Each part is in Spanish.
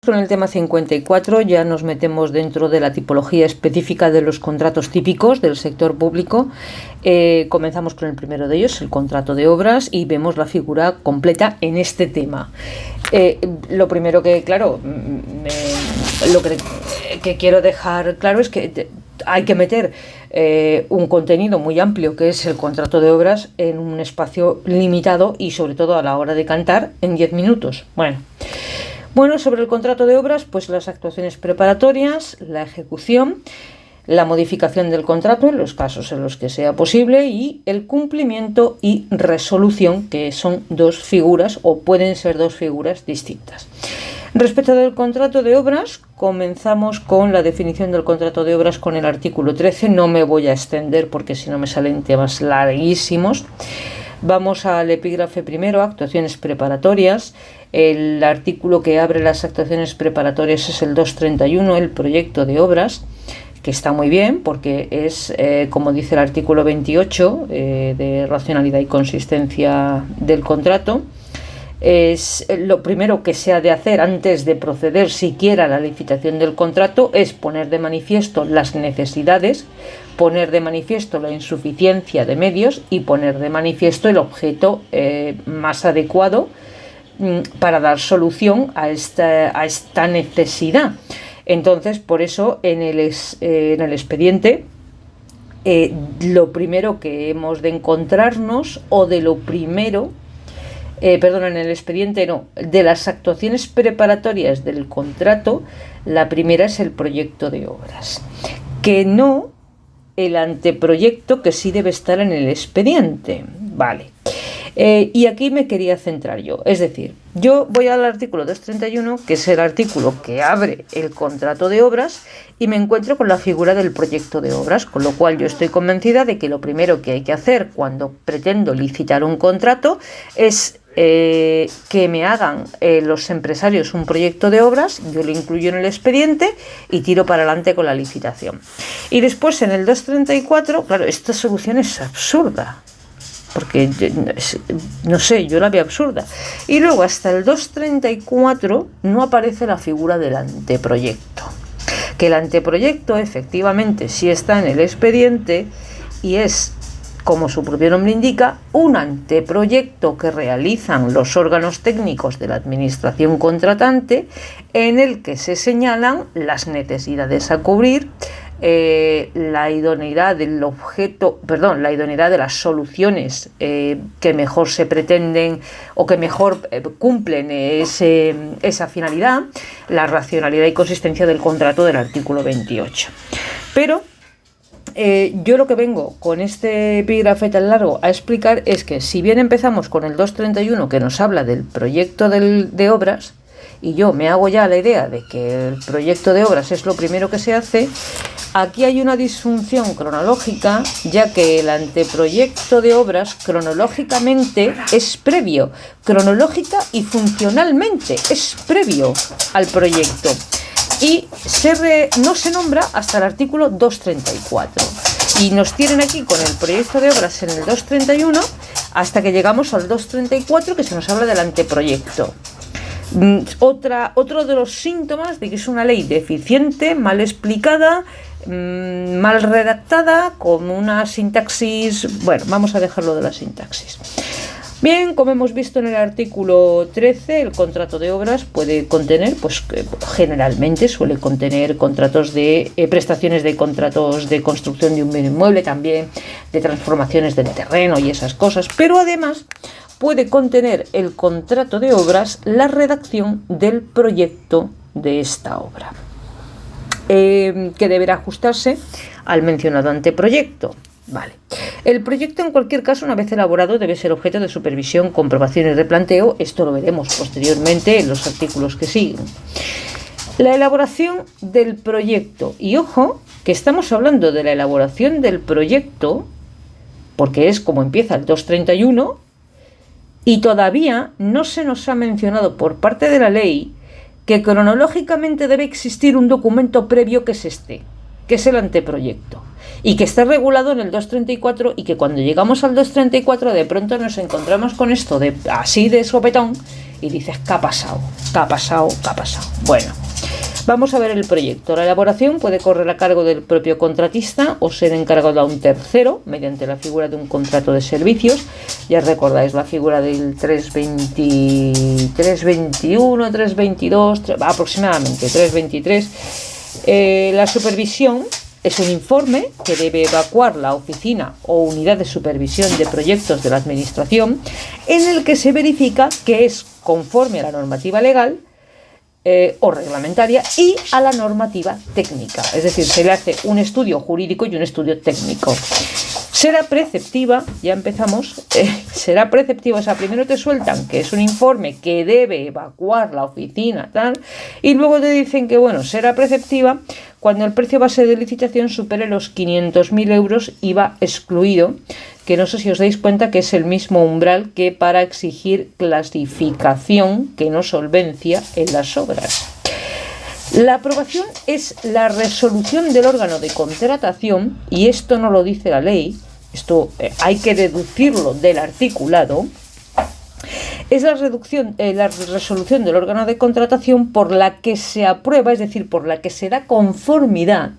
Con el tema 54 ya nos metemos dentro de la tipología específica de los contratos típicos del sector público. Comenzamos con el primero de ellos, el contrato de obras, y vemos la figura completa en este tema. Lo primero que, claro, lo que quiero dejar claro es que hay que meter un contenido muy amplio, que es el contrato de obras, en un espacio limitado y sobre todo a la hora de cantar en 10 minutos. Bueno, sobre el contrato de obras, pues las actuaciones preparatorias, la ejecución, la modificación del contrato en los casos en los que sea posible y el cumplimiento y resolución, que son dos figuras o pueden ser dos figuras distintas. Respecto del contrato de obras, comenzamos con la definición del contrato de obras con el artículo 13. No me voy a extender porque si no me salen temas larguísimos. Vamos al epígrafe primero, actuaciones preparatorias. El artículo que abre las actuaciones preparatorias es el 231, el proyecto de obras, que está muy bien porque es, como dice el artículo 28, de racionalidad y consistencia del contrato. Es lo primero que se ha de hacer antes de proceder siquiera a la licitación del contrato, es poner de manifiesto las necesidades, poner de manifiesto la insuficiencia de medios y poner de manifiesto el objeto más adecuado para dar solución a esta necesidad. Entonces, por eso en el expediente, lo primero que hemos de encontrarnos, en el expediente de las actuaciones preparatorias del contrato, la primera es el proyecto de obras, que no el anteproyecto, que sí debe estar en el expediente, ¿vale? Y aquí me quería centrar yo, es decir, yo voy al artículo 231, que es el artículo que abre el contrato de obras, y me encuentro con la figura del proyecto de obras, con lo cual yo estoy convencida de que lo primero que hay que hacer cuando pretendo licitar un contrato es que me hagan los empresarios un proyecto de obras, yo lo incluyo en el expediente y tiro para adelante con la licitación. Y después en el 234, claro, esta solución es absurda, porque no sé, yo la veo absurda. Y luego hasta el 234 no aparece la figura del anteproyecto, que el anteproyecto efectivamente sí está en el expediente y es, como su propio nombre indica, un anteproyecto que realizan los órganos técnicos de la administración contratante, en el que se señalan las necesidades a cubrir, la idoneidad del objeto, la idoneidad de las soluciones que mejor se pretenden o que mejor cumplen esa finalidad, la racionalidad y consistencia del contrato del artículo 28. Pero yo lo que vengo con este epígrafe tan largo a explicar es que, si bien empezamos con el 231, que nos habla del proyecto de obras, y yo me hago ya la idea de que el proyecto de obras es lo primero que se hace, aquí hay una disfunción cronológica, ya que el anteproyecto de obras cronológicamente es previo, cronológica y funcionalmente es previo al proyecto. Y no se nombra hasta el artículo 234. Y nos tienen aquí con el proyecto de obras en el 231 hasta que llegamos al 234, que se nos habla del anteproyecto. Otro de los síntomas de que es una ley deficiente, mal explicada, mal redactada, con una sintaxis... Bueno, vamos a dejarlo de la sintaxis. Bien, como hemos visto en el artículo 13, el contrato de obras puede contener, generalmente suele contener contratos de prestaciones de contratos de construcción de un bien inmueble, también de transformaciones del terreno y esas cosas, pero además puede contener el contrato de obras la redacción del proyecto de esta obra, que deberá ajustarse al mencionado anteproyecto. Vale. El proyecto, en cualquier caso, una vez elaborado, debe ser objeto de supervisión, comprobación y replanteo. Esto lo veremos posteriormente en los artículos que siguen. La elaboración del proyecto. Y ojo, que estamos hablando de la elaboración del proyecto, porque es como empieza el 231, y todavía no se nos ha mencionado por parte de la ley que cronológicamente debe existir un documento previo que es que es el anteproyecto, y que está regulado en el 234, y que cuando llegamos al 234 de pronto nos encontramos con esto así de sopetón, y dices, ¿qué ha pasado? ¿Qué ha pasado? ¿Qué ha pasado? Bueno, vamos a ver el proyecto. La elaboración puede correr a cargo del propio contratista o ser encargado a un tercero mediante la figura de un contrato de servicios. Ya recordáis la figura del 320, 321, 322, aproximadamente 323. La supervisión es un informe que debe evacuar la oficina o unidad de supervisión de proyectos de la Administración, en el que se verifica que es conforme a la normativa legal o reglamentaria y a la normativa técnica. Es decir, se le hace un estudio jurídico y un estudio técnico. Será preceptiva, ya empezamos, será preceptiva, o sea, primero te sueltan que es un informe que debe evacuar la oficina, tal, y luego te dicen que, bueno, será preceptiva cuando el precio base de licitación supere los 500.000 euros, IVA excluido, que no sé si os dais cuenta que es el mismo umbral que para exigir clasificación que no solvencia en las obras. La aprobación es la resolución del órgano de contratación, y esto no lo dice la ley, esto hay que deducirlo del articulado. Es la resolución del órgano de contratación por la que se aprueba, es decir, por la que se da conformidad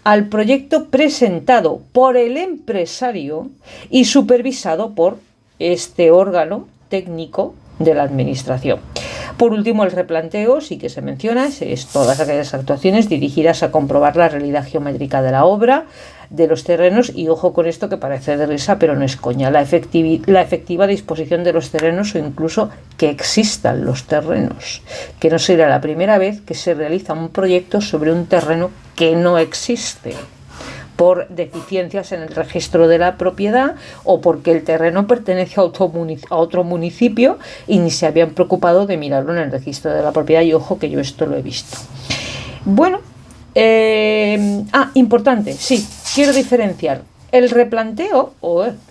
al proyecto presentado por el empresario y supervisado por este órgano técnico de la Administración. Por último, el replanteo sí que se menciona, es todas aquellas actuaciones dirigidas a comprobar la realidad geométrica de la obra, de los terrenos, y ojo con esto que parece de risa, pero no es coña, la efectiva disposición de los terrenos o incluso que existan los terrenos, que no será la primera vez que se realiza un proyecto sobre un terreno que no existe, por deficiencias en el registro de la propiedad o porque el terreno pertenece a otro municipio y ni se habían preocupado de mirarlo en el registro de la propiedad, y ojo que yo esto lo he visto. Bueno, importante, sí, quiero diferenciar el replanteo,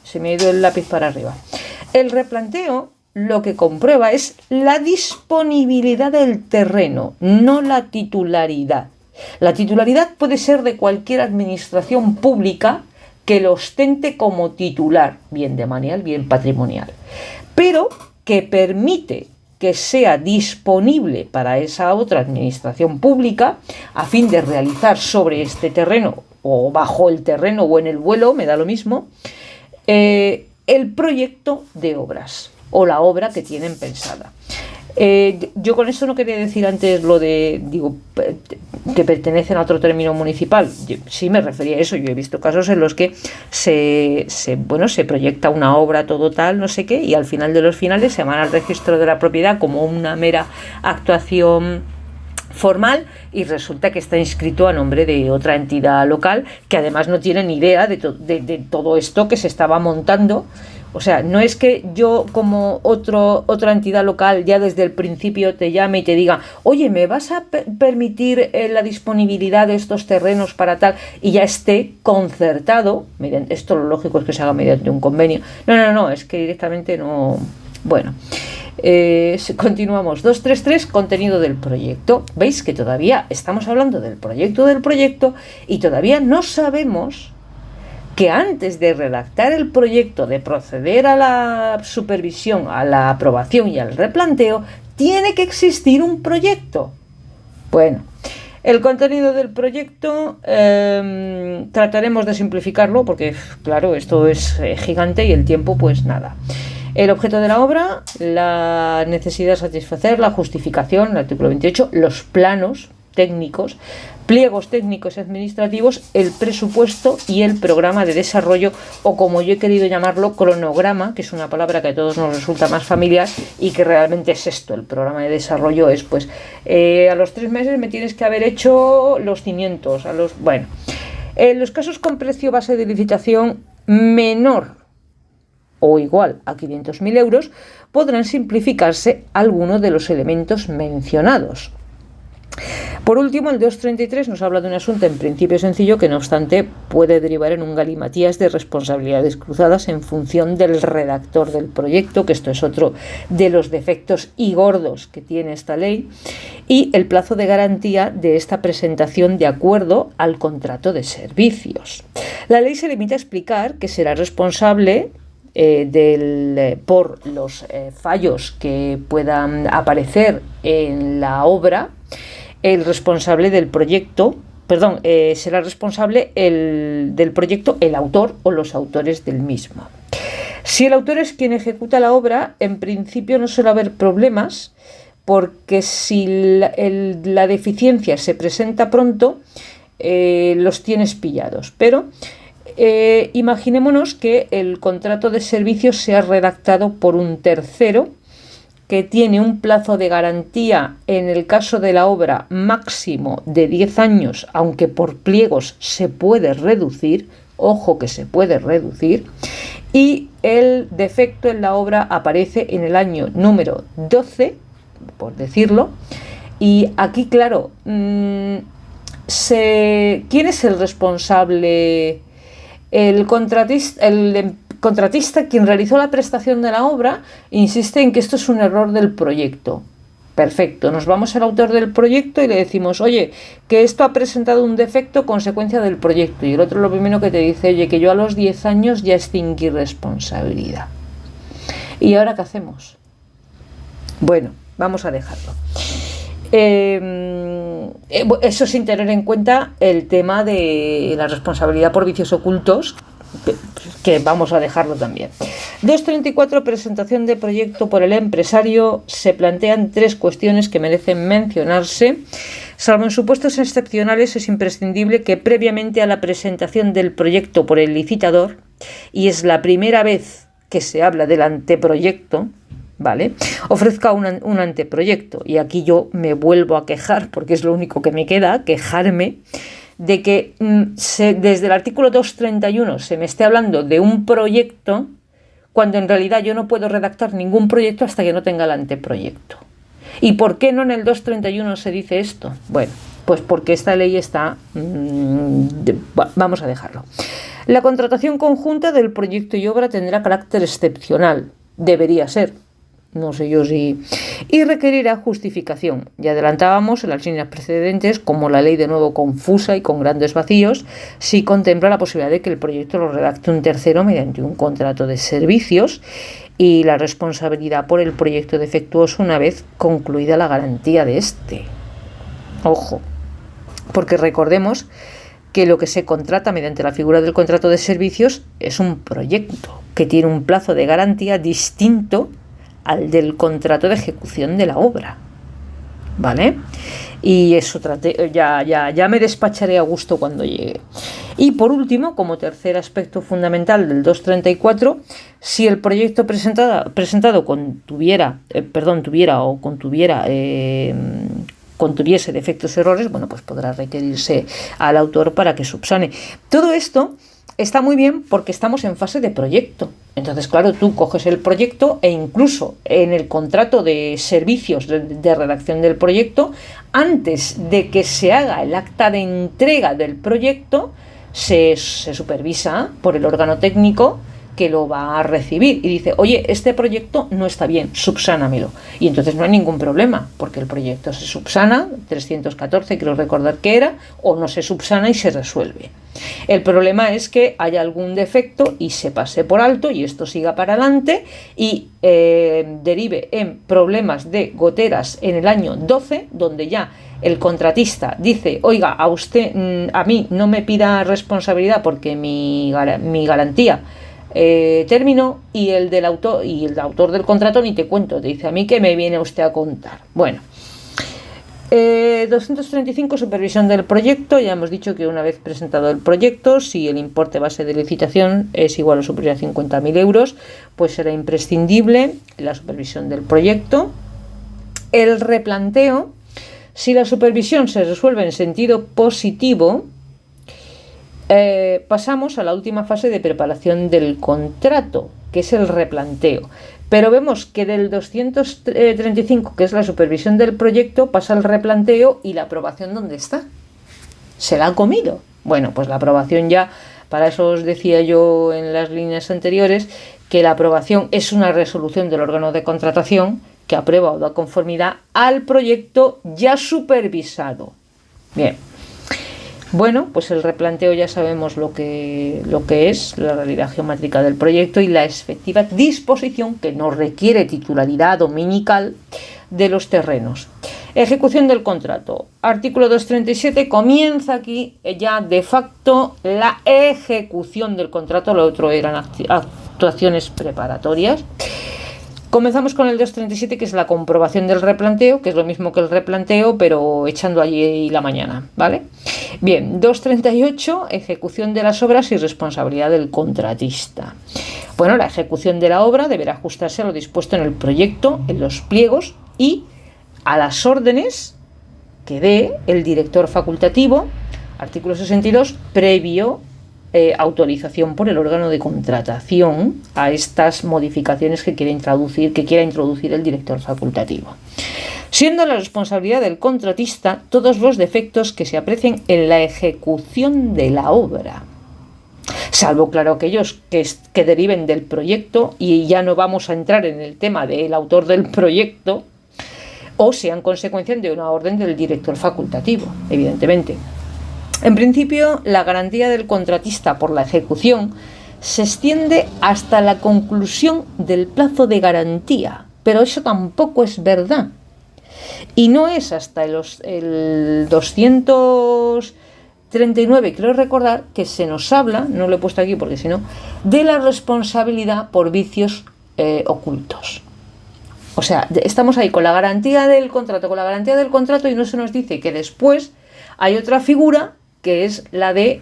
se me ha ido el lápiz para arriba. El replanteo lo que comprueba es la disponibilidad del terreno, no la titularidad. La titularidad puede ser de cualquier administración pública que lo ostente como titular, bien demanial, bien patrimonial, pero que permite que sea disponible para esa otra administración pública a fin de realizar sobre este terreno o bajo el terreno o en el vuelo, me da lo mismo, el proyecto de obras o la obra que tienen pensada. Yo con esto no quería decir antes lo de, que pertenecen a otro término municipal. Sí me refería a eso. Yo he visto casos en los que se proyecta una obra todo tal, no sé qué, y al final de los finales se van al registro de la propiedad como una mera actuación formal y resulta que está inscrito a nombre de otra entidad local que además no tiene ni idea de todo esto que se estaba montando. O sea, no es que yo como otra entidad local ya desde el principio te llame y te diga, oye, ¿me vas a permitir la disponibilidad de estos terrenos para tal? Y ya esté concertado, esto lo lógico es que se haga mediante un convenio. No, es que directamente no. Bueno, continuamos. 233, contenido del proyecto. ¿Veis que todavía estamos hablando del proyecto y todavía no sabemos que antes de redactar el proyecto, de proceder a la supervisión, a la aprobación y al replanteo, tiene que existir un proyecto? Bueno, el contenido del proyecto trataremos de simplificarlo porque, claro, esto es gigante y el tiempo, pues nada. El objeto de la obra, la necesidad de satisfacer, la justificación, el artículo 28, los planos técnicos, pliegos técnicos y administrativos, el presupuesto y el programa de desarrollo, o como yo he querido llamarlo, cronograma, que es una palabra que a todos nos resulta más familiar y que realmente es esto. El programa de desarrollo es, pues, a los 3 meses me tienes que haber hecho los cimientos, en los casos con precio base de licitación menor o igual a 500.000 euros, podrán simplificarse algunos de los elementos mencionados. Por último, el 233 nos habla de un asunto en principio sencillo que, no obstante, puede derivar en un galimatías de responsabilidades cruzadas en función del redactor del proyecto, que esto es otro de los defectos y gordos que tiene esta ley, y el plazo de garantía de esta presentación de acuerdo al contrato de servicios. La ley se limita a explicar que será responsable por los fallos que puedan aparecer en la obra, el responsable del proyecto, será responsable del proyecto el autor o los autores del mismo. Si el autor es quien ejecuta la obra, en principio no suele haber problemas, porque si la deficiencia se presenta pronto, los tienes pillados. Pero imaginémonos que el contrato de servicios sea redactado por un tercero, que tiene un plazo de garantía en el caso de la obra máximo de 10 años, aunque por pliegos se puede reducir, ojo que se puede reducir, y el defecto en la obra aparece en el año número 12, por decirlo, y aquí, claro, ¿quién es el responsable? El contratista, quien realizó la prestación de la obra, insiste en que esto es un error del proyecto. Perfecto, nos vamos al autor del proyecto y le decimos, oye, que esto ha presentado un defecto consecuencia del proyecto. Y el otro lo primero que te dice, oye, que yo a los 10 años ya extinguí responsabilidad. ¿Y ahora qué hacemos? Bueno, vamos a dejarlo. Eso sin tener en cuenta el tema de la responsabilidad por vicios ocultos, que vamos a dejarlo también. 234, presentación de proyecto por el empresario. Se plantean 3 cuestiones que merecen mencionarse. Salvo en supuestos excepcionales, es imprescindible que previamente a la presentación del proyecto por el licitador, y es la primera vez que se habla del anteproyecto, ¿vale?, ofrezca un anteproyecto. Y aquí yo me vuelvo a quejar, porque es lo único que me queda, quejarme de que desde el artículo 231 se me esté hablando de un proyecto, cuando en realidad yo no puedo redactar ningún proyecto hasta que no tenga el anteproyecto. ¿Y por qué no en el 231 se dice esto? Bueno, pues porque esta ley está... vamos a dejarlo. La contratación conjunta del proyecto y obra tendrá carácter excepcional. Debería ser. No sé yo si... Y requerirá justificación. Ya adelantábamos en las líneas precedentes, como la ley de nuevo confusa y con grandes vacíos, sí contempla la posibilidad de que el proyecto lo redacte un tercero mediante un contrato de servicios, y la responsabilidad por el proyecto defectuoso una vez concluida la garantía de este. Ojo, porque recordemos que lo que se contrata mediante la figura del contrato de servicios es un proyecto que tiene un plazo de garantía distinto al del contrato de ejecución de la obra, ¿vale? Y eso ya me despacharé a gusto cuando llegue. Y por último, como tercer aspecto fundamental del 234, si el proyecto presentado contuviese defectos o errores, bueno, pues podrá requerirse al autor para que subsane. Todo esto está muy bien porque estamos en fase de proyecto. Entonces, claro, tú coges el proyecto e incluso en el contrato de servicios de redacción del proyecto, antes de que se haga el acta de entrega del proyecto, se supervisa por el órgano técnico que lo va a recibir y dice, oye, este proyecto no está bien, subsánamelo. Y entonces no hay ningún problema, porque el proyecto se subsana, 314 creo recordar que era, o no se subsana y se resuelve. El problema es que haya algún defecto y se pase por alto y esto siga para adelante y derive en problemas de goteras en el año 12, donde ya el contratista dice, oiga, a mí no me pida responsabilidad porque mi garantía terminó, y el autor del contrato ni te cuento, te dice, a mí que me viene usted a contar. Bueno, 235, supervisión del proyecto. Ya hemos dicho que una vez presentado el proyecto, si el importe base de licitación es igual o superior a 50.000 euros, pues será imprescindible la supervisión del proyecto. El replanteo, si la supervisión se resuelve en sentido positivo, pasamos a la última fase de preparación del contrato, que es el replanteo. Pero vemos que del 235, que es la supervisión del proyecto, pasa el replanteo, y la aprobación, ¿dónde está? ¿Se la ha comido? Bueno, pues la aprobación ya, para eso os decía yo en las líneas anteriores, que la aprobación es una resolución del órgano de contratación que aprueba o da conformidad al proyecto ya supervisado. Bien. Bueno, pues el replanteo ya sabemos lo que es la realidad geométrica del proyecto y la efectiva disposición, que no requiere titularidad dominical, de los terrenos. Ejecución del contrato. Artículo 237, comienza aquí ya de facto la ejecución del contrato, lo otro eran actuaciones preparatorias. Comenzamos con el 237, que es la comprobación del replanteo, que es lo mismo que el replanteo, pero echando allí la mañana, ¿vale? Bien, 238, ejecución de las obras y responsabilidad del contratista. Bueno, la ejecución de la obra deberá ajustarse a lo dispuesto en el proyecto, en los pliegos y a las órdenes que dé el director facultativo, artículo 62, previo autorización por el órgano de contratación a estas modificaciones que quiera introducir el director facultativo. Siendo la responsabilidad del contratista todos los defectos que se aprecien en la ejecución de la obra, salvo, claro, aquellos que deriven del proyecto, y ya no vamos a entrar en el tema del autor del proyecto, o sean consecuencia de una orden del director facultativo, evidentemente. En principio, la garantía del contratista por la ejecución se extiende hasta la conclusión del plazo de garantía, pero eso tampoco es verdad. Y no es hasta el 239, creo recordar, que se nos habla, no lo he puesto aquí porque si no, de la responsabilidad por vicios ocultos. O sea, estamos ahí con la garantía del contrato, y no se nos dice que después hay otra figura que es la de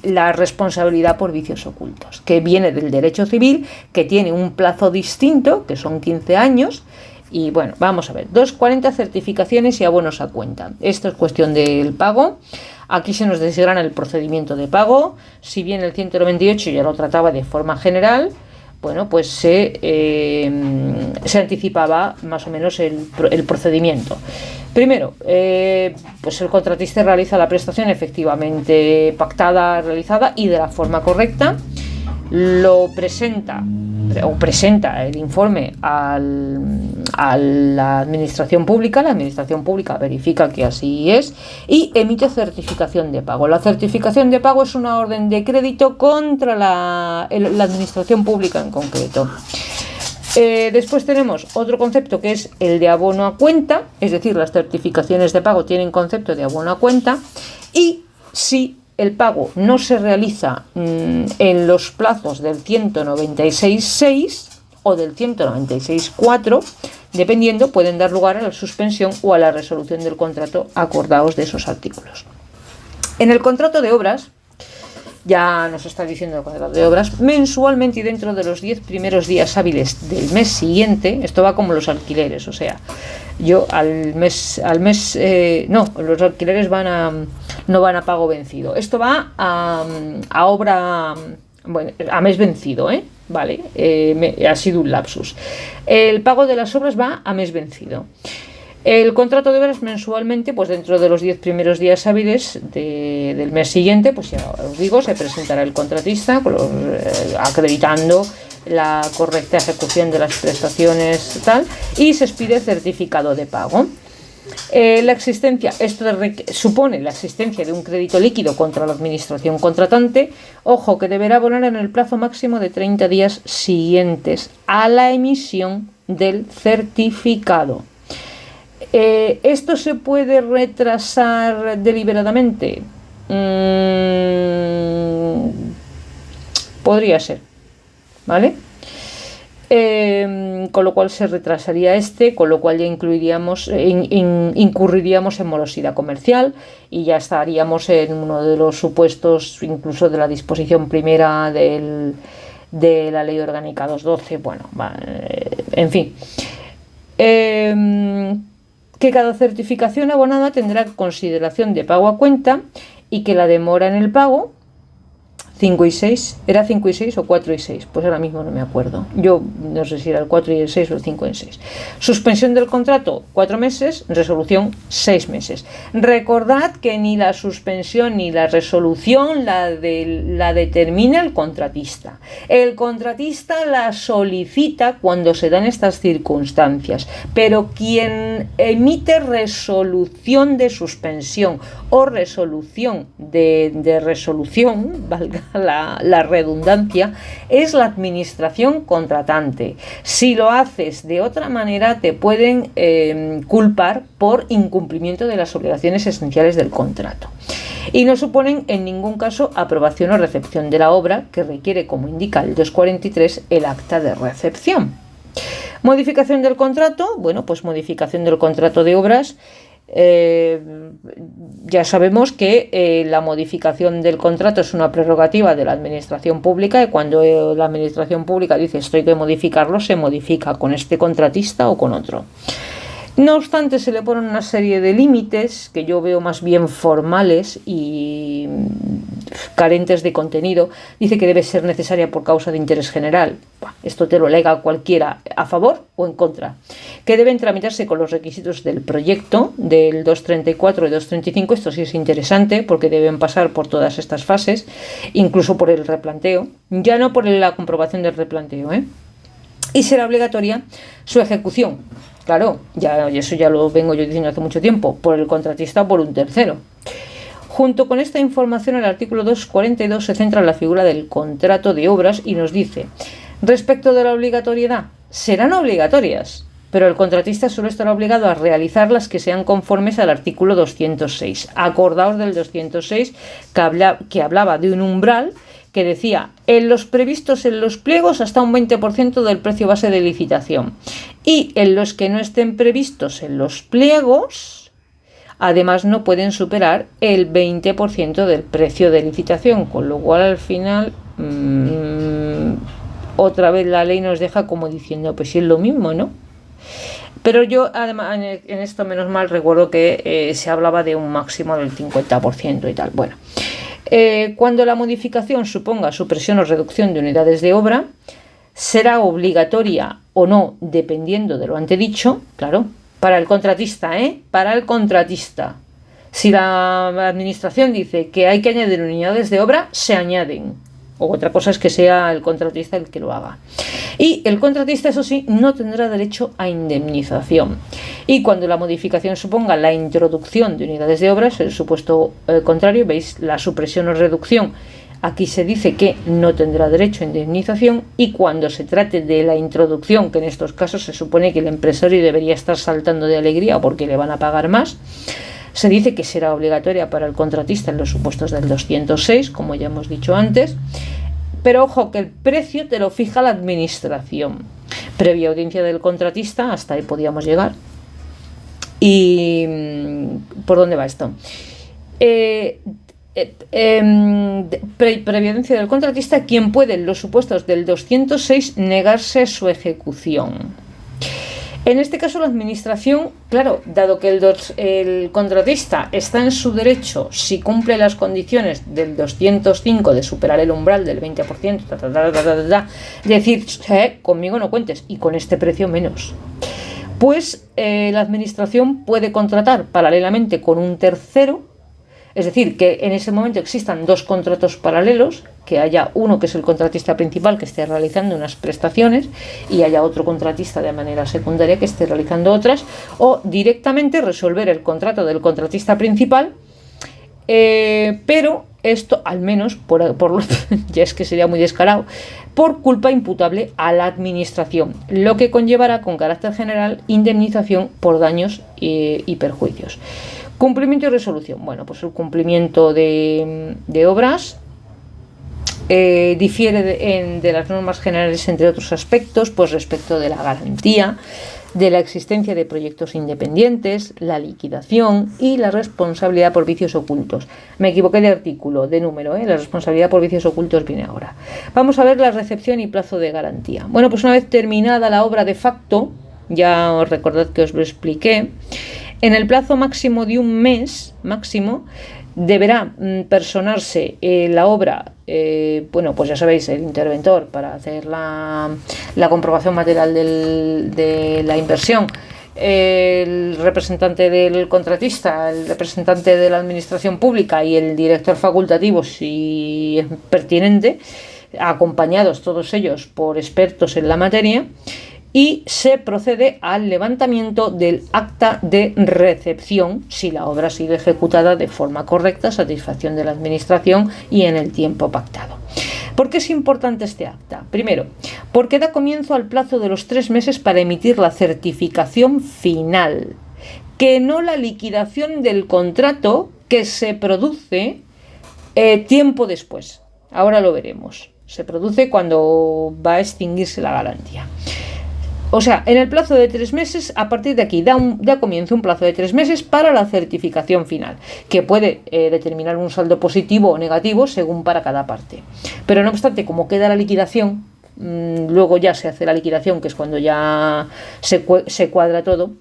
la responsabilidad por vicios ocultos, que viene del derecho civil, que tiene un plazo distinto, que son 15 años, y bueno, vamos a ver, 240, certificaciones y abonos a cuenta. Esto es cuestión del pago. Aquí se nos desgrana el procedimiento de pago. Si bien el 198 ya lo trataba de forma general, bueno, pues se anticipaba más o menos el procedimiento. Primero, pues el contratista realiza la prestación efectivamente pactada, realizada y de la forma correcta. Lo presenta el informe a la administración pública. La administración pública verifica que así es y emite certificación de pago. La certificación de pago es una orden de crédito contra la administración pública en concreto. Después tenemos otro concepto que es el de abono a cuenta, es decir, las certificaciones de pago tienen concepto de abono a cuenta, y si el pago no se realiza en los plazos del 196.6 o del 196.4, dependiendo, pueden dar lugar a la suspensión o a la resolución del contrato acordados de esos artículos. En el contrato de obras, ya nos está diciendo el contrato de obras, mensualmente y dentro de los 10 primeros días hábiles del mes siguiente, esto va como los alquileres, o sea, yo los alquileres no van a pago vencido, esto va a obra, bueno, a mes vencido, vale, ha sido un lapsus. El pago de las obras va a mes vencido. El contrato de obras mensualmente, pues dentro de los 10 primeros días hábiles del mes siguiente, pues ya os digo, se presentará el contratista acreditando la correcta ejecución de las prestaciones tal, y se expide certificado de pago. Esto supone la existencia de un crédito líquido contra la administración contratante, ojo, que deberá abonar en el plazo máximo de 30 días siguientes a la emisión del certificado. ¿Esto se puede retrasar deliberadamente? Podría ser, ¿vale? Con lo cual se retrasaría con lo cual ya incurriríamos en morosidad comercial y ya estaríamos en uno de los supuestos incluso de la disposición primera de la Ley Orgánica 212. Bueno, en fin. Que cada certificación abonada tendrá consideración de pago a cuenta y que la demora en el pago 5 y 6, ¿era 5 y 6 o 4 y 6? Pues ahora mismo no me acuerdo. Yo no sé si era el 4 y el 6 o el 5 y el 6. Suspensión del contrato, 4 meses, resolución, 6 meses. Recordad que ni la suspensión ni la resolución la determina el contratista. El contratista la solicita cuando se dan estas circunstancias, pero quien emite resolución de suspensión o resolución de resolución, valga la redundancia, es la administración contratante. Si lo haces de otra manera, te pueden culpar por incumplimiento de las obligaciones esenciales del contrato. Y no suponen en ningún caso aprobación o recepción de la obra, que requiere, como indica el 243, el acta de recepción. Modificación del contrato, bueno, pues modificación del contrato de obras. Ya sabemos que la modificación del contrato es una prerrogativa de la administración pública, y cuando la administración pública dice esto hay que modificarlo, se modifica con este contratista o con otro. No obstante, se le ponen una serie de límites que yo veo más bien formales y carentes de contenido. Dice que debe ser necesaria por causa de interés general. Esto te lo alega cualquiera a favor o en contra. Que deben tramitarse con los requisitos del proyecto, del 234 y 235. Esto sí es interesante porque deben pasar por todas estas fases, incluso por el replanteo, ya no por la comprobación del replanteo, Y será obligatoria su ejecución. Claro, eso ya lo vengo yo diciendo hace mucho tiempo, por el contratista o por un tercero. Junto con esta información, el artículo 242 se centra en la figura del contrato de obras y nos dice: respecto de la obligatoriedad, serán obligatorias, pero el contratista solo estará obligado a realizar las que sean conformes al artículo 206. Acordaos del 206 que hablaba de un umbral que decía en los previstos en los pliegos hasta un 20% del precio base de licitación, y en los que no estén previstos en los pliegos además no pueden superar el 20% del precio de licitación, con lo cual al final otra vez la ley nos deja como diciendo pues sí es lo mismo, ¿no? Pero yo además en esto menos mal recuerdo que se hablaba de un máximo del 50% y tal. Bueno, cuando la modificación suponga supresión o reducción de unidades de obra, será obligatoria o no, dependiendo de lo antedicho, claro, para el contratista, Para el contratista. Si la administración dice que hay que añadir unidades de obra, se añaden. O otra cosa es que sea el contratista el que lo haga. Y el contratista, eso sí, no tendrá derecho a indemnización. Y cuando la modificación suponga la introducción de unidades de obras, el supuesto contrario, veis la supresión o reducción, aquí se dice que no tendrá derecho a indemnización. Y cuando se trate de la introducción, que en estos casos se supone que el empresario debería estar saltando de alegría porque le van a pagar más, se dice que será obligatoria para el contratista en los supuestos del 206, como ya hemos dicho antes, pero ojo que el precio te lo fija la administración, previa audiencia del contratista. Hasta ahí podíamos llegar. ¿Y por dónde va esto? Previa audiencia del contratista, quien puede en los supuestos del 206 negarse su ejecución. En este caso la administración, claro, dado que el contratista está en su derecho, si cumple las condiciones del 205 de superar el umbral del 20%, decir, conmigo no cuentes y con este precio menos, pues la administración puede contratar paralelamente con un tercero. Es decir, que en ese momento existan dos contratos paralelos, que haya uno que es el contratista principal que esté realizando unas prestaciones y haya otro contratista de manera secundaria que esté realizando otras, o directamente resolver el contrato del contratista principal, pero esto al menos, ya es que sería muy descarado, por culpa imputable a la administración, lo que conllevará con carácter general indemnización por daños y perjuicios. Cumplimiento y resolución. Bueno, pues el cumplimiento de obras difiere de las normas generales, entre otros aspectos, pues respecto de la garantía, de la existencia de proyectos independientes, la liquidación y la responsabilidad por vicios ocultos. Me equivoqué de artículo, de número, la responsabilidad por vicios ocultos viene ahora. Vamos a ver la recepción y plazo de garantía. Bueno, pues una vez terminada la obra de facto, ya os recordad que os lo expliqué, en el plazo máximo de un mes, Deberá personarse la obra, bueno, pues ya sabéis, el interventor para hacer la comprobación material de la inversión, el representante del contratista, el representante de la administración pública y el director facultativo, si es pertinente, acompañados todos ellos por expertos en la materia, y se procede al levantamiento del acta de recepción si la obra ha sido ejecutada de forma correcta, a satisfacción de la administración y en el tiempo pactado. ¿Por qué es importante este acta? Primero, porque da comienzo al plazo de los 3 meses para emitir la certificación final, que no la liquidación del contrato que se produce tiempo después. Ahora lo veremos. Se produce cuando va a extinguirse la garantía. O sea, en el plazo de 3 meses, a partir de aquí, da comienzo un plazo de 3 meses para la certificación final, que puede determinar un saldo positivo o negativo según para cada parte. Pero no obstante, como queda la liquidación, luego ya se hace la liquidación, que es cuando ya se cuadra todo,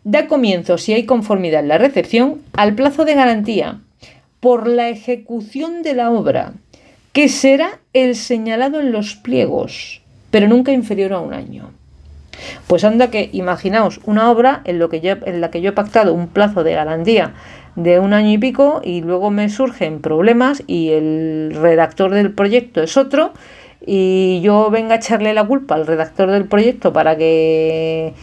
da comienzo, si hay conformidad en la recepción, al plazo de garantía por la ejecución de la obra, que será el señalado en los pliegos, pero nunca inferior a 1 año. Pues anda que imaginaos una obra en la que yo he pactado un plazo de garantía de 1 año y pico y luego me surgen problemas y el redactor del proyecto es otro y yo venga a echarle la culpa al redactor del proyecto para que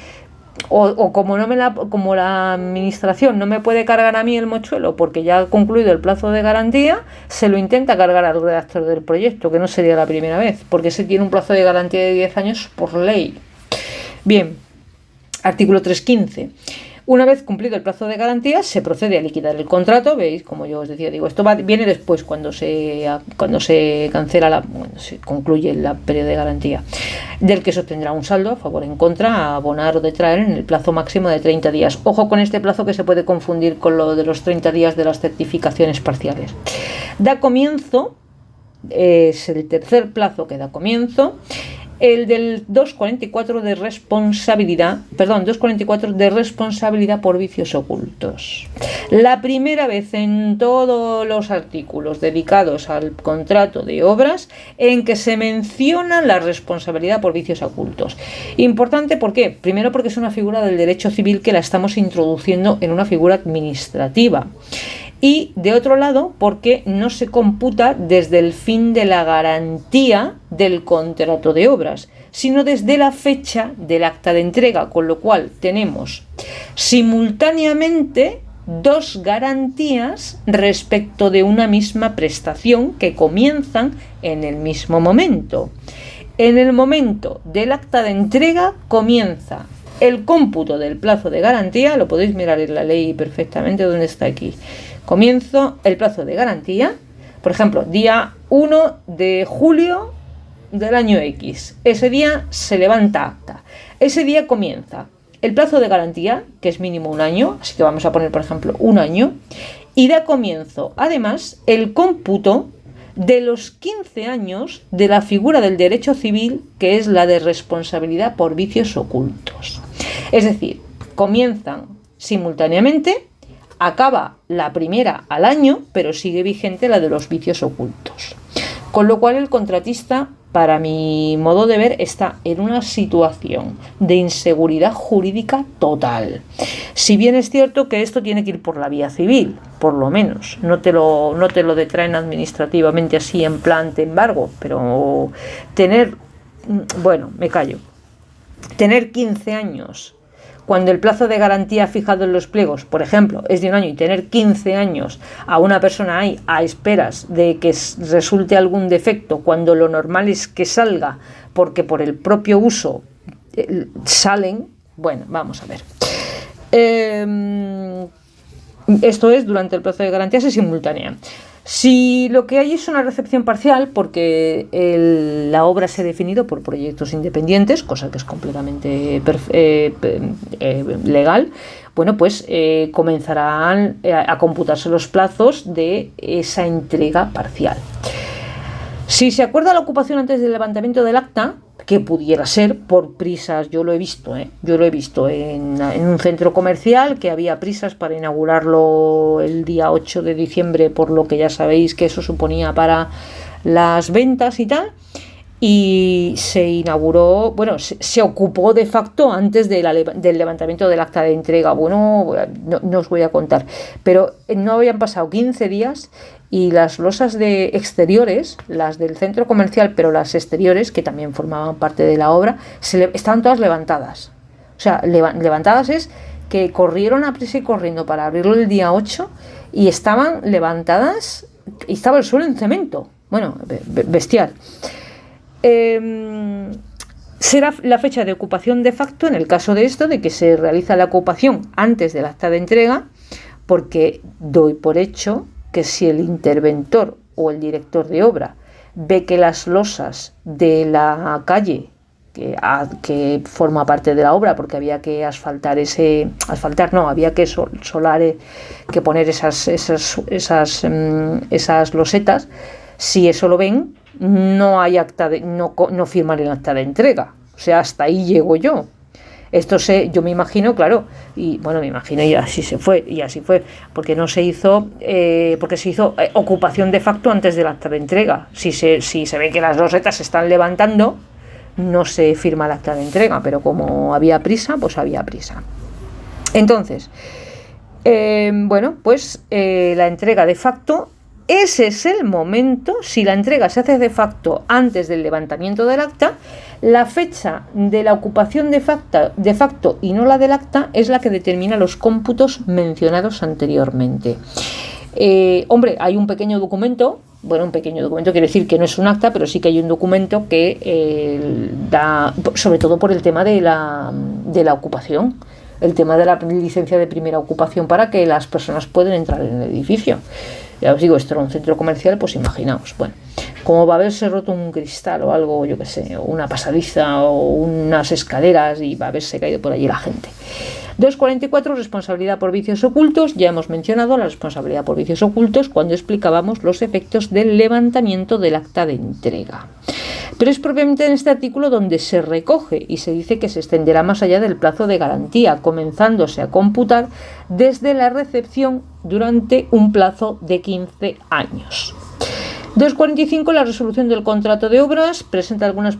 como la administración no me puede cargar a mí el mochuelo porque ya ha concluido el plazo de garantía, se lo intenta cargar al redactor del proyecto, que no sería la primera vez, porque se tiene un plazo de garantía de 10 años por ley. Bien, artículo 315. Una vez cumplido el plazo de garantía, se procede a liquidar el contrato. Veis, como yo os decía, esto viene después cuando se cancela se concluye el periodo de garantía, del que se obtendrá un saldo a favor o en contra a abonar o detraer en el plazo máximo de 30 días. Ojo con este plazo, que se puede confundir con lo de los 30 días de las certificaciones parciales. Da comienzo, es el tercer plazo que da comienzo, el del 244 de responsabilidad por vicios ocultos. La primera vez en todos los artículos dedicados al contrato de obras en que se menciona la responsabilidad por vicios ocultos. Importante, ¿por qué? Primero, porque es una figura del derecho civil que la estamos introduciendo en una figura administrativa. Y de otro lado, porque no se computa desde el fin de la garantía del contrato de obras, sino desde la fecha del acta de entrega, con lo cual tenemos simultáneamente 2 garantías respecto de una misma prestación que comienzan en el mismo momento. En el momento del acta de entrega comienza el cómputo del plazo de garantía, lo podéis mirar en la ley perfectamente donde está aquí. Comienzo el plazo de garantía, por ejemplo, día 1 de julio del año X. Ese día se levanta acta. Ese día comienza el plazo de garantía, que es mínimo 1 año, así que vamos a poner, por ejemplo, 1 año, y da comienzo, además, el cómputo de los 15 años de la figura del derecho civil, que es la de responsabilidad por vicios ocultos. Es decir, comienzan simultáneamente. Acaba la primera al año, pero sigue vigente la de los vicios ocultos. Con lo cual el contratista, para mi modo de ver, está en una situación de inseguridad jurídica total. Si bien es cierto que esto tiene que ir por la vía civil, por lo menos. No te lo detraen administrativamente así en plan de embargo, pero tener 15 años cuando el plazo de garantía fijado en los pliegos, por ejemplo, es de 1 año, y tener 15 años a una persona ahí a esperas de que resulte algún defecto, cuando lo normal es que salga, porque por el propio uso salen, bueno, vamos a ver. Esto es durante el plazo de garantía, se simultánea. Si lo que hay es una recepción parcial, porque la obra se ha definido por proyectos independientes, cosa que es completamente legal, bueno, pues comenzarán a computarse los plazos de esa entrega parcial. Si se acuerda la ocupación antes del levantamiento del acta, que pudiera ser por prisas. Yo lo he visto, en un centro comercial, que había prisas para inaugurarlo el día 8 de diciembre, por lo que ya sabéis que eso suponía para las ventas y tal. Y se inauguró, se ocupó de facto antes del levantamiento del acta de entrega. Bueno, no os voy a contar, pero no habían pasado 15 días y las losas de exteriores, las del centro comercial, pero las exteriores, que también formaban parte de la obra, estaban todas levantadas. O sea, levantadas es que corrieron a prisa y corriendo para abrirlo el día 8 y estaban levantadas y estaba el suelo en cemento. Bueno, bestial. Será la fecha de ocupación de facto en el caso de esto, de que se realiza la ocupación antes del acta de entrega, porque doy por hecho que si el interventor o el director de obra ve que las losas de la calle que forma parte de la obra, porque había que había que solar, que poner esas losetas, si eso lo ven, no hay no firman el acta de entrega. O sea, hasta ahí llego yo. Yo me imagino, claro, y así fue, porque no se hizo, porque se hizo ocupación de facto antes del acta de entrega. Si se ve que las losetas se están levantando, no se firma el acta de entrega, pero como había prisa, pues había prisa. Entonces, la entrega de facto. Ese es el momento. Si la entrega se hace de facto antes del levantamiento del acta, la fecha de la ocupación de facto y no la del acta es la que determina los cómputos mencionados anteriormente. Hay un pequeño documento, quiere decir que no es un acta, pero sí que hay un documento que da, sobre todo por el tema de la ocupación, el tema de la licencia de primera ocupación para que las personas puedan entrar en el edificio. Ya os digo, esto era un centro comercial, pues imaginaos, como va a haberse roto un cristal o algo, yo qué sé, o una pasadiza o unas escaleras y va a haberse caído por allí la gente. 244, responsabilidad por vicios ocultos. Ya hemos mencionado la responsabilidad por vicios ocultos cuando explicábamos los efectos del levantamiento del acta de entrega. Pero es propiamente en este artículo donde se recoge y se dice que se extenderá más allá del plazo de garantía, comenzándose a computar desde la recepción durante un plazo de 15 años. 245. La resolución del contrato de obras presenta algunas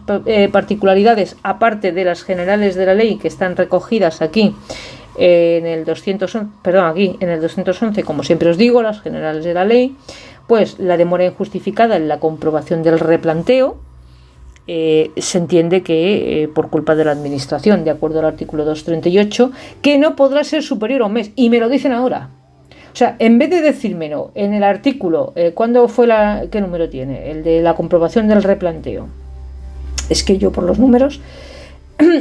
particularidades, aparte de las generales de la ley que están recogidas aquí en el 211, como siempre os digo, las generales de la ley. Pues la demora injustificada en la comprobación del replanteo, se entiende que por culpa de la administración, de acuerdo al artículo 238, que no podrá ser superior a un mes, y me lo dicen ahora. O sea, en vez de decírmelo en el artículo, ¿cuándo fue qué número tiene? El de la comprobación del replanteo. Es que yo por los números,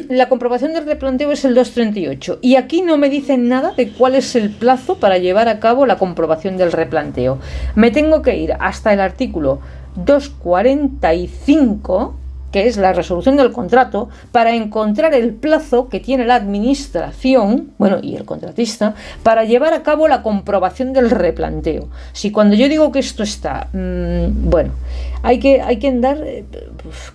la comprobación del replanteo es el 238 y aquí no me dicen nada de cuál es el plazo para llevar a cabo la comprobación del replanteo. Me tengo que ir hasta el artículo 245, que es la resolución del contrato, para encontrar el plazo que tiene la administración, y el contratista, para llevar a cabo la comprobación del replanteo. Si cuando yo digo que esto está, hay que andar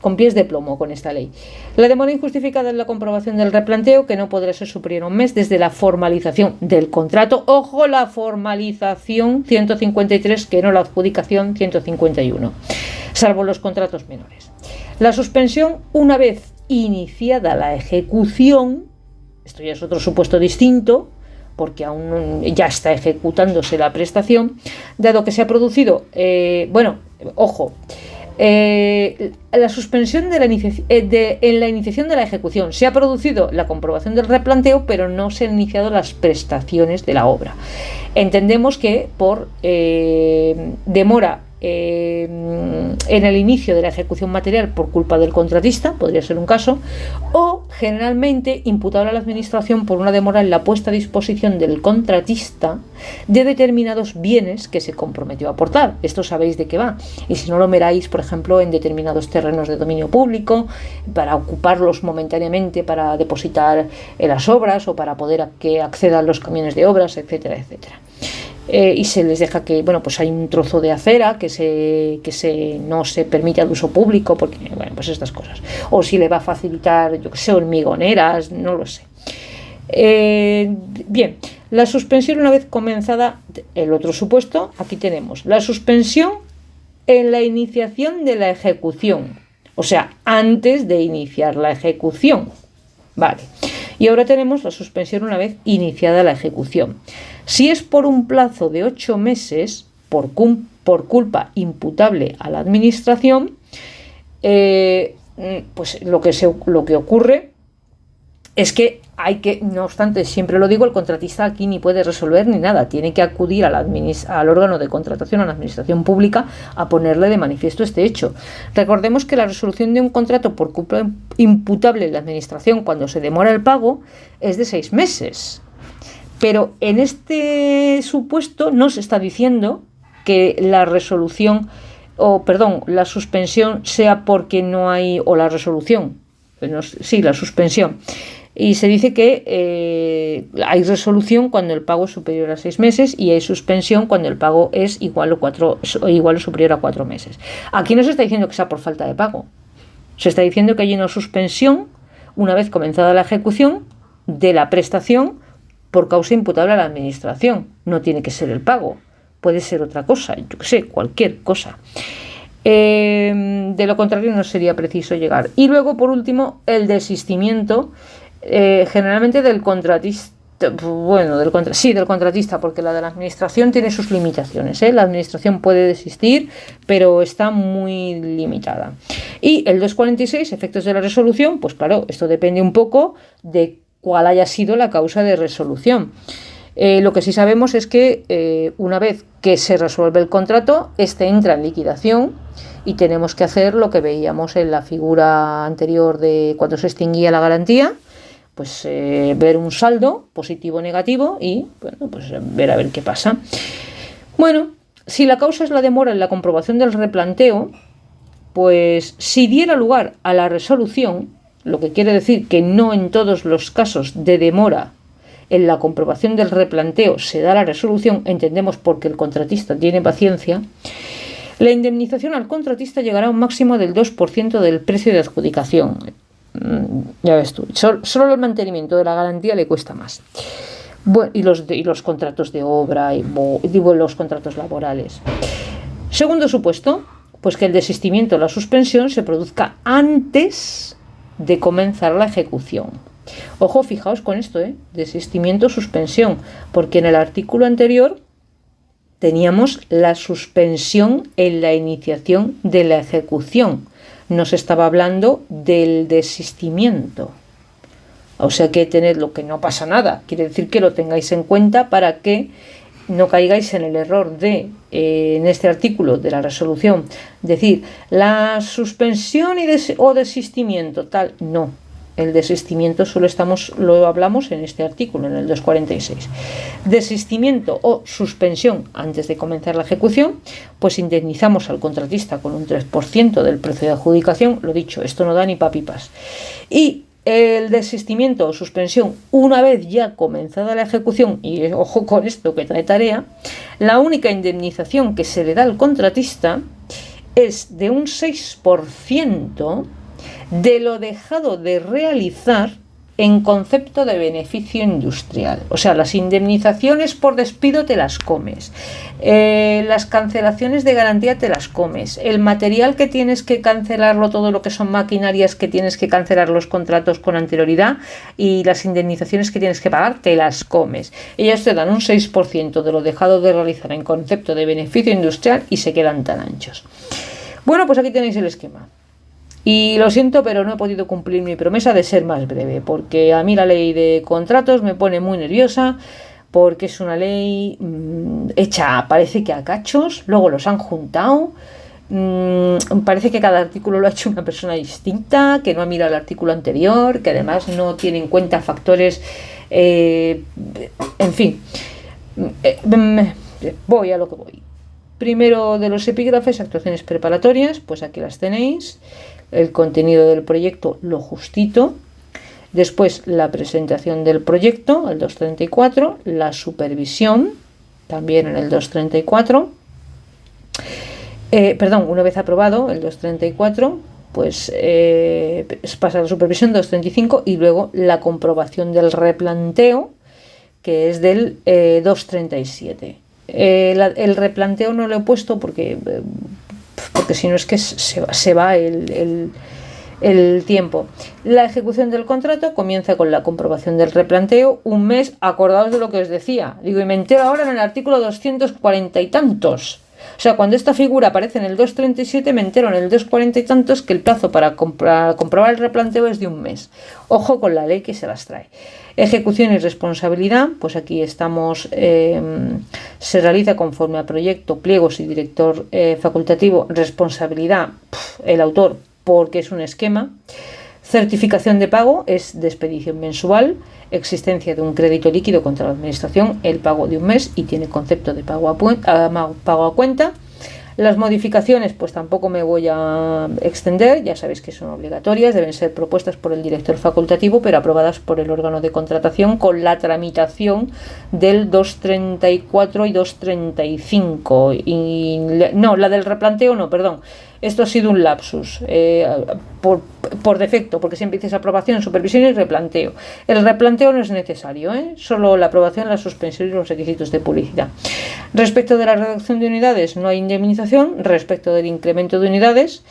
con pies de plomo con esta ley. La demora injustificada en la comprobación del replanteo, que no podrá ser superior a un mes desde la formalización del contrato. Ojo, la formalización 153, que no la adjudicación 151, salvo los contratos menores. La suspensión una vez iniciada la ejecución, esto ya es otro supuesto distinto, porque aún ya está ejecutándose la prestación, dado que se ha producido, la suspensión en la iniciación de la ejecución. Se ha producido la comprobación del replanteo, pero no se han iniciado las prestaciones de la obra. Entendemos que por demora en el inicio de la ejecución material por culpa del contratista, podría ser un caso, o generalmente imputable a la administración por una demora en la puesta a disposición del contratista de determinados bienes que se comprometió a aportar. Esto sabéis de qué va, y si no lo miráis, por ejemplo, en determinados terrenos de dominio público, para ocuparlos momentáneamente para depositar en las obras o para poder que accedan los camiones de obras, etcétera, etcétera. y se les deja que, bueno, pues hay un trozo de acera que no se permite al uso público, porque, bueno, pues estas cosas. O si le va a facilitar, yo que sé, hormigoneras, no lo sé. Bien, la suspensión una vez comenzada, el otro supuesto, aquí tenemos la suspensión en la iniciación de la ejecución, o sea, antes de iniciar la ejecución. Vale. Y ahora tenemos la suspensión una vez iniciada la ejecución. Si es por un plazo de 8 meses, por culpa imputable a la administración, pues lo que ocurre es que no obstante, siempre lo digo, el contratista aquí ni puede resolver ni nada, tiene que acudir al órgano de contratación, a la administración pública, a ponerle de manifiesto este hecho. Recordemos que la resolución de un contrato por culpa imputable en la administración cuando se demora el pago es de 6 meses. Pero en este supuesto no se está diciendo que la resolución, la suspensión sea porque no hay, o la resolución, la suspensión. Y se dice que hay resolución cuando el pago es superior a 6 meses y hay suspensión cuando el pago es igual o superior a 4 meses. Aquí no se está diciendo que sea por falta de pago. Se está diciendo que hay una suspensión una vez comenzada la ejecución de la prestación por causa imputable a la administración. No tiene que ser el pago, puede ser otra cosa, yo que sé, cualquier cosa. De lo contrario no sería preciso llegar. Y luego, por último, el desistimiento, generalmente del contratista. Del contratista, porque la de la administración tiene sus limitaciones, La administración puede desistir, pero está muy limitada. Y el 246, efectos de la resolución, pues claro, esto depende un poco de cuál haya sido la causa de resolución. Lo que sí sabemos es que una vez que se resuelve el contrato, este entra en liquidación y tenemos que hacer lo que veíamos en la figura anterior de cuando se extinguía la garantía, pues ver un saldo positivo o negativo y bueno, pues ver a ver qué pasa. Bueno, si la causa es la demora en la comprobación del replanteo, pues si diera lugar a la resolución, lo que quiere decir que no en todos los casos de demora en la comprobación del replanteo se da la resolución, entendemos porque el contratista tiene paciencia, la indemnización al contratista llegará a un máximo del 2% del precio de adjudicación. Ya ves tú, solo el mantenimiento de la garantía le cuesta más. Bueno, y los contratos de obra y los contratos laborales. Segundo supuesto, pues que el desistimiento o la suspensión se produzca antes de comenzar la ejecución. Ojo, fijaos con esto, desistimiento o suspensión, porque en el artículo anterior teníamos la suspensión en la iniciación de la ejecución. Nos estaba hablando del desistimiento. O sea que tenedlo, que no pasa nada. Quiere decir que lo tengáis en cuenta para que no caigáis en el error de, en este artículo de la resolución, decir la suspensión o desistimiento, tal, no. El desistimiento solo lo hablamos en este artículo, en el 246. Desistimiento o suspensión antes de comenzar la ejecución, pues indemnizamos al contratista con un 3% del precio de adjudicación. Lo dicho, esto no da ni papipas. Y el desistimiento o suspensión una vez ya comenzada la ejecución, y ojo con esto que trae tarea, la única indemnización que se le da al contratista es de un 6% de lo dejado de realizar en concepto de beneficio industrial. O sea, las indemnizaciones por despido te las comes, las cancelaciones de garantía te las comes, el material que tienes que cancelarlo, todo lo que son maquinarias que tienes que cancelar los contratos con anterioridad y las indemnizaciones que tienes que pagar te las comes. Ellos te dan un 6% de lo dejado de realizar en concepto de beneficio industrial y se quedan tan anchos. Bueno, pues aquí tenéis el esquema. Y lo siento, pero no he podido cumplir mi promesa de ser más breve, porque a mí la ley de contratos me pone muy nerviosa, porque es una ley hecha, parece que a cachos, luego los han juntado, parece que cada artículo lo ha hecho una persona distinta, que no ha mirado el artículo anterior, que además no tiene en cuenta factores, en fin, voy a lo que voy. Primero de los epígrafes, actuaciones preparatorias, pues aquí las tenéis. El contenido del proyecto, lo justito. Después la presentación del proyecto, el 234, la supervisión, también en el 234. Una vez aprobado el 234, pues pasa la supervisión 235 y luego la comprobación del replanteo, que es del 237. El replanteo no lo he puesto porque si no es que se va el tiempo. La ejecución del contrato comienza con la comprobación del replanteo, un mes. Acordaos de lo que os decía, digo, y me entero ahora en el artículo 240 y tantos. O sea, cuando esta figura aparece en el 237, me entero en el 240 y tantos que el plazo para comprobar el replanteo es de un mes. Ojo con la ley que se las trae. Ejecución y responsabilidad, pues aquí estamos, se realiza conforme a proyecto, pliegos y director facultativo. Responsabilidad, el autor, porque es un esquema. Certificación de pago es de expedición mensual, existencia de un crédito líquido contra la administración, el pago de un mes y tiene concepto de pago a cuenta. Las modificaciones, pues tampoco me voy a extender, ya sabéis que son obligatorias, deben ser propuestas por el director facultativo, pero aprobadas por el órgano de contratación con la tramitación del 234 y 235. No, la del replanteo no, perdón. Esto ha sido un lapsus por defecto, porque siempre dices aprobación, supervisión y replanteo. El replanteo no es necesario, solo la aprobación, la suspensión y los requisitos de publicidad. Respecto de la reducción de unidades, no hay indemnización. Respecto del incremento de unidades,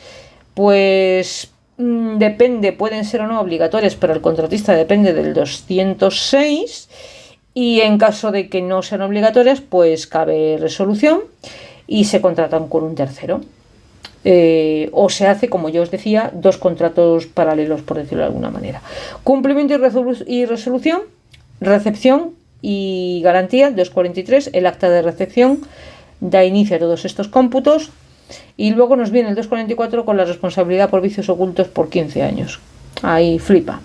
pues depende, pueden ser o no obligatorias, pero el contratista depende del 206. Y en caso de que no sean obligatorias, pues cabe resolución y se contratan con un tercero. O se hace, como yo os decía, dos contratos paralelos, por decirlo de alguna manera. Cumplimiento y resolución, recepción y garantía, 243, el acta de recepción da inicio a todos estos cómputos. Y luego nos viene el 244 con la responsabilidad por vicios ocultos por 15 años. Ahí flipa.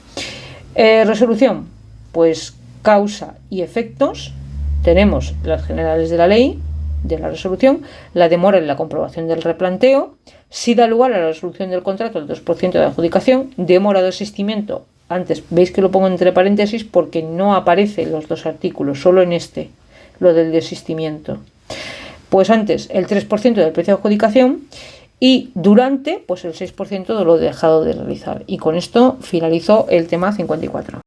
Resolución, pues causa y efectos. Tenemos las generales de la ley, de la resolución, la demora en la comprobación del replanteo, si da lugar a la resolución del contrato el 2% de adjudicación, demora de desistimiento. Antes veis que lo pongo entre paréntesis porque no aparecen los dos artículos, solo en este, lo del desistimiento. Pues antes el 3% del precio de adjudicación y durante pues el 6% de lo dejado de realizar. Y con esto finalizo el tema 54.